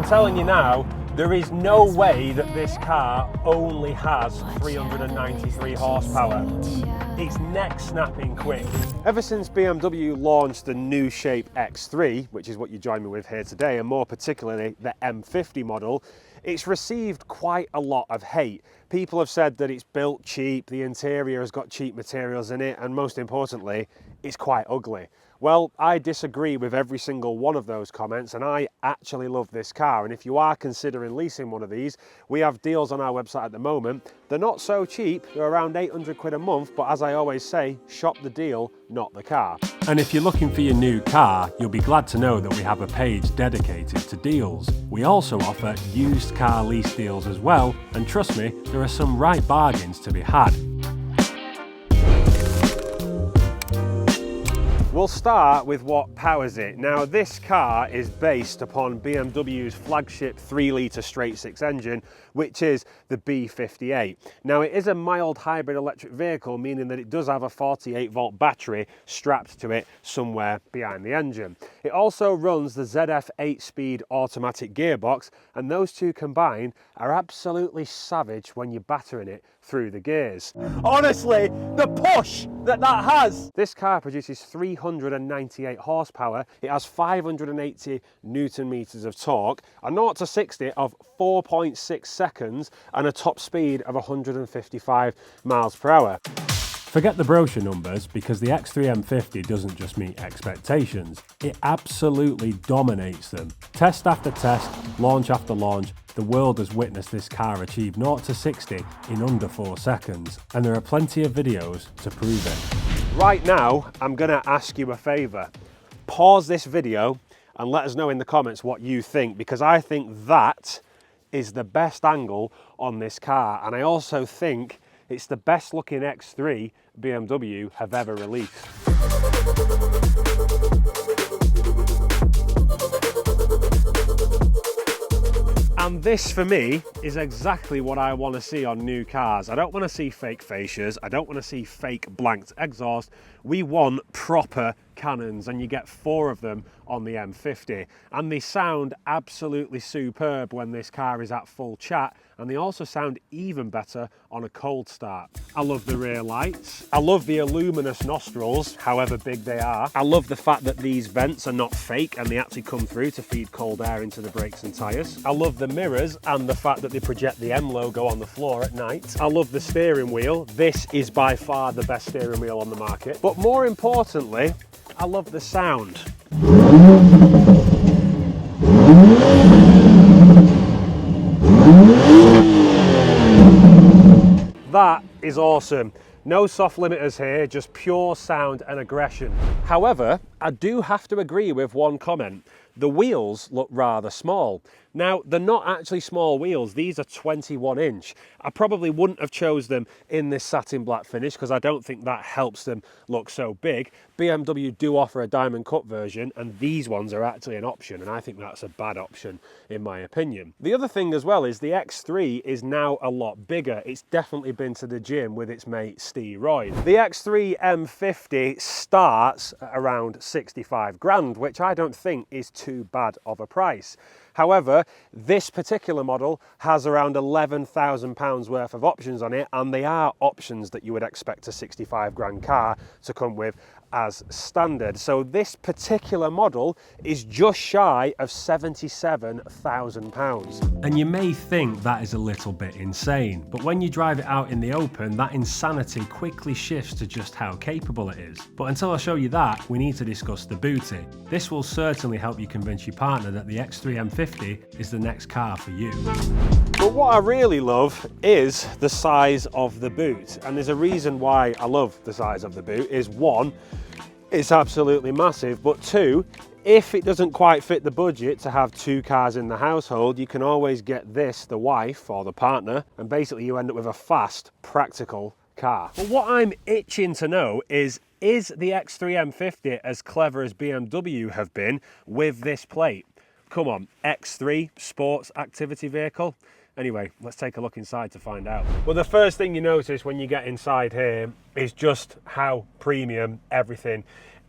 I'm telling you now, there is no way that this car only has 393 horsepower. It's neck snapping quick. Ever since BMW launched the new shape X3, which is what you join me with here today, and more particularly the M50 model, it's received quite a lot of hate. People have said that it's built cheap, the interior has got cheap materials in it, and most importantly, it's quite ugly. Well, I disagree with every single one of those comments, and I actually love this car. And if you are considering leasing one of these, we have deals on our website at the moment. They're not so cheap, they're around 800 quid a month, but as I always say, shop the deal, not the car. And if you're looking for your new car, you'll be glad to know that we have a page dedicated to deals. We also offer used car lease deals as well, and trust me, there are some right bargains to be had. We'll start with what powers it. Now, this car is based upon BMW's flagship 3-litre straight-six engine, which is the B58. Now, it is a mild hybrid electric vehicle, meaning that it does have a 48-volt battery strapped to it somewhere behind the engine. It also runs the ZF 8-speed automatic gearbox, and those two combined are absolutely savage when you're battering it through the gears. Honestly, the push that has! This car produces 398 horsepower, it has 580 newton meters of torque, a 0 to 60 of 4.6 seconds, and a top speed of 155 miles per hour. Forget the brochure numbers, because the X3 M50 doesn't just meet expectations, it absolutely dominates them. Test after test, launch after launch, the world has witnessed this car achieve 0 to 60 in under 4 seconds, and there are plenty of videos to prove it. Right now, I'm gonna ask you a favor. Pause this video and let us know in the comments what you think, because I think that is the best angle on this car, and I also think it's the best looking X3 BMW have ever released. And this, for me, is exactly what I want to see on new cars. I don't want to see fake fascias. I don't want to see fake blanked exhaust. We want proper cannons, and you get 4 of them on the M50. And they sound absolutely superb when this car is at full chat, and they also sound even better on a cold start. I love the rear lights. I love the luminous nostrils, however big they are. I love the fact that these vents are not fake and they actually come through to feed cold air into the brakes and tyres. I love the mirrors and the fact that they project the M logo on the floor at night. I love the steering wheel. This is by far the best steering wheel on the market. But more importantly, I love the sound. That is awesome. No soft limiters here, just pure sound and aggression. However, I do have to agree with one comment. The wheels look rather small. Now, they're not actually small wheels, these are 21 inch. I probably wouldn't have chose them in this satin black finish because I don't think that helps them look so big. BMW do offer a diamond cut version, and these ones are actually an option, and I think that's a bad option in my opinion. The other thing as well is the X3 is now a lot bigger. It's definitely been to the gym with its mate Steve Roy. The X3 M50 starts at around 65 grand, which I don't think is too bad of a price. However, this particular model has around £11,000 worth of options on it, and they are options that you would expect a 65 grand car to come with as standard. So this particular model is just shy of £77,000. And you may think that is a little bit insane, but when you drive it out in the open, that insanity quickly shifts to just how capable it is. But until I show you that, we need to discuss the booty. This will certainly help you convince your partner that the X3 M50 is the next car for you. But what I really love is the size of the boot, and there's a reason why I love the size of the boot. Is one, it's absolutely massive, but two, if it doesn't quite fit the budget to have 2 cars in the household, you can always get this, the wife or the partner, and basically you end up with a fast, practical car. But what I'm itching to know is the X3 M50 as clever as BMW have been with this plate? Come on, X3 sports activity vehicle. Anyway, let's take a look inside to find out. Well, the first thing you notice when you get inside here is just how premium everything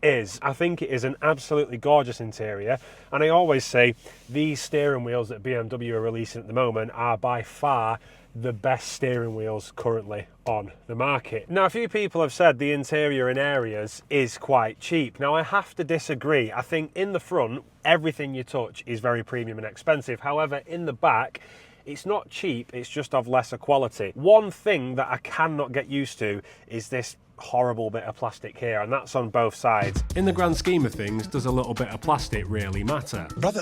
is. I think it is an absolutely gorgeous interior, and I always say these steering wheels that BMW are releasing at the moment are by far the best steering wheels currently on the market. Now, a few people have said the interior in areas is quite cheap. Now, I have to disagree. I think in the front, everything you touch is very premium and expensive. However, in the back, it's not cheap, it's just of lesser quality. One thing that I cannot get used to is this horrible bit of plastic here, and that's on both sides. In the grand scheme of things, does a little bit of plastic really matter? Brother,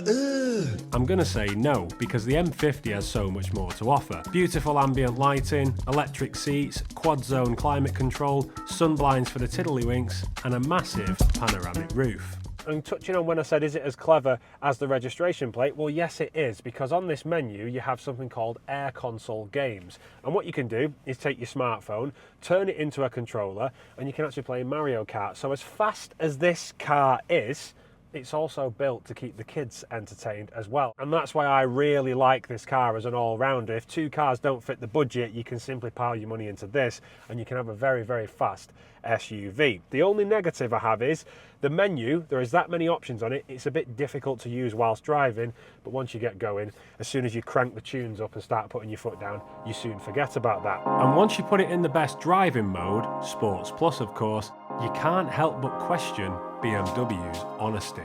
I'm gonna say no, because the M50 has so much more to offer. Beautiful ambient lighting, electric seats, quad zone climate control, sun blinds for the tiddlywinks, and a massive panoramic roof. And touching on when I said, is it as clever as the registration plate? Well, yes, it is, because on this menu, you have something called Air Console Games. And what you can do is take your smartphone, turn it into a controller, and you can actually play Mario Kart. So as fast as this car is, it's also built to keep the kids entertained as well. And that's why I really like this car as an all-rounder. If two cars don't fit the budget, you can simply pile your money into this, and you can have a very, very fast SUV. The only negative I have is the menu. There is that many options on it. It's a bit difficult to use whilst driving, but once you get going, as soon as you crank the tunes up and start putting your foot down, you soon forget about that. And once you put it in the best driving mode, Sports Plus of course, you can't help but question BMW's honesty.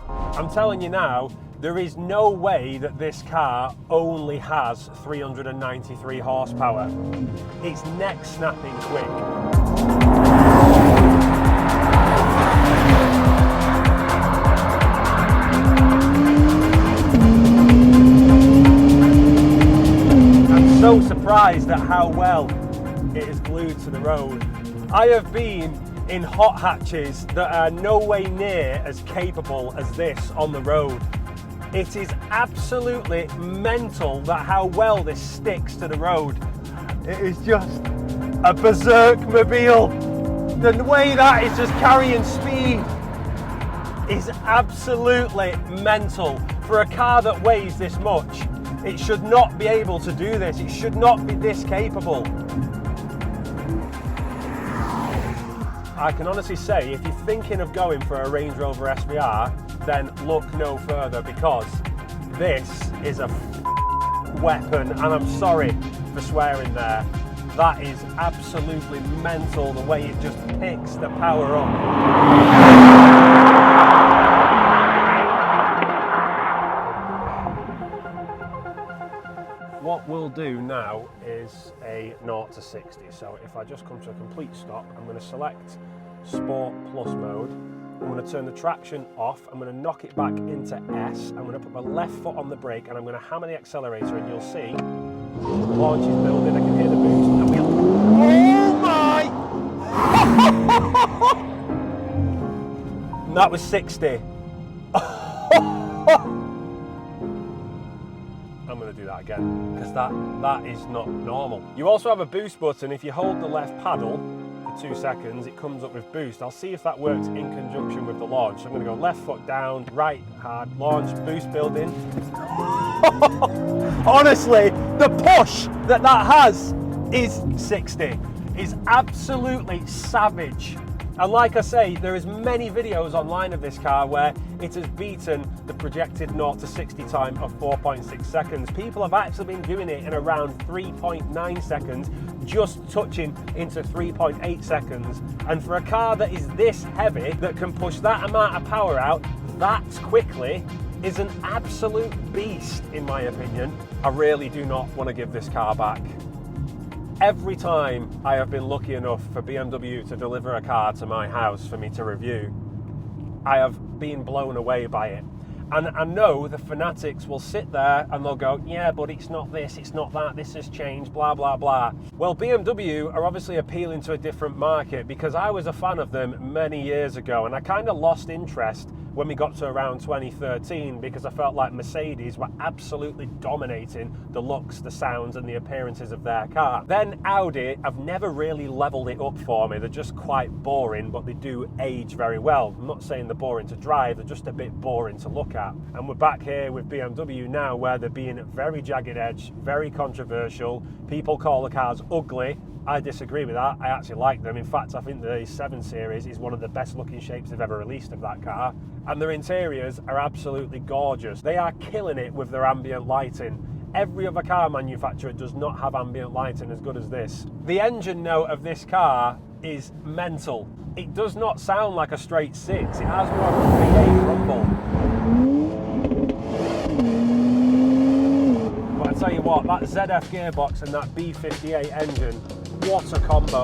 I'm telling you now, there is no way that this car only has 393 horsepower. It's neck snapping quick. So surprised at how well it is glued to the road. I have been in hot hatches that are no way near as capable as this on the road. It is absolutely mental that how well this sticks to the road. It is just a berserk mobile. The way that is just carrying speed is absolutely mental. For a car that weighs this much, it should not be able to do this. It should not be this capable. I can honestly say, if you're thinking of going for a Range Rover SVR, then look no further, because this is a weapon, and I'm sorry for swearing there. That is absolutely mental, the way it just picks the power up. What we'll do now is a 0 to 60. So if I just come to a complete stop, I'm going to select Sport Plus mode. I'm going to turn the traction off. I'm going to knock it back into S. I'm going to put my left foot on the brake, and I'm going to hammer the accelerator, and you'll see the launch is building. I can hear the boost, and we'll... Oh my! That was 60. I'm going to do that again, because that is not normal. You also have a boost button. If you hold the left paddle for 2 seconds, it comes up with boost. I'll see if that works in conjunction with the launch. So I'm going to go left foot down, right hard, launch, boost building. Honestly, the push that has is 60. It's absolutely savage. And like I say, there is many videos online of this car where it has beaten the projected 0 to 60 time of 4.6 seconds. People have actually been doing it in around 3.9 seconds, just touching into 3.8 seconds. And for a car that is this heavy, that can push that amount of power out that quickly, is an absolute beast, in my opinion. I really do not want to give this car back. Every time I have been lucky enough for BMW to deliver a car to my house for me to review, I have been blown away by it. And I know the fanatics will sit there and they'll go, yeah, but it's not this, it's not that, this has changed, blah, blah, blah. Well, BMW are obviously appealing to a different market, because I was a fan of them many years ago, and I kind of lost interest when we got to around 2013, because I felt like Mercedes were absolutely dominating the looks, the sounds, and the appearances of their car. Then Audi have never really leveled it up for me. They're just quite boring, but they do age very well. I'm not saying they're boring to drive, they're just a bit boring to look at. at. And we're back here with BMW now, where they're being very jagged edge, very controversial. People call the cars ugly. I disagree with that. I actually like them. In fact, I think the 7 Series is one of the best looking shapes they've ever released of that car. And their interiors are absolutely gorgeous. They are killing it with their ambient lighting. Every other car manufacturer does not have ambient lighting as good as this. The engine note of this car is mental. It does not sound like a straight 6. It has more of a V8 rumble. But I tell you what, that ZF gearbox and that B58 engine, what a combo.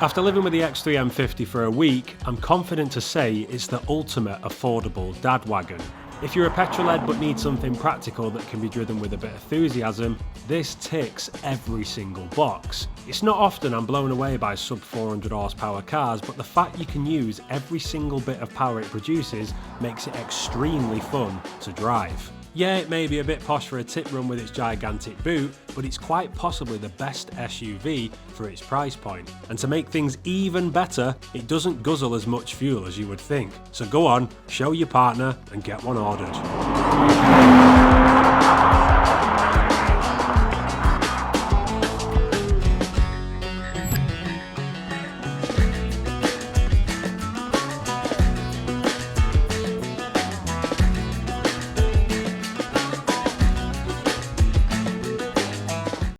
After living with the X3 M50 for a week, I'm confident to say it's the ultimate affordable dad wagon. If you're a petrol head but need something practical that can be driven with a bit of enthusiasm, this ticks every single box. It's not often I'm blown away by sub 400 horsepower cars, but the fact you can use every single bit of power it produces makes it extremely fun to drive. Yeah, it may be a bit posh for a tip run with its gigantic boot, but it's quite possibly the best SUV for its price point. And to make things even better, it doesn't guzzle as much fuel as you would think. So go on, show your partner and get one ordered.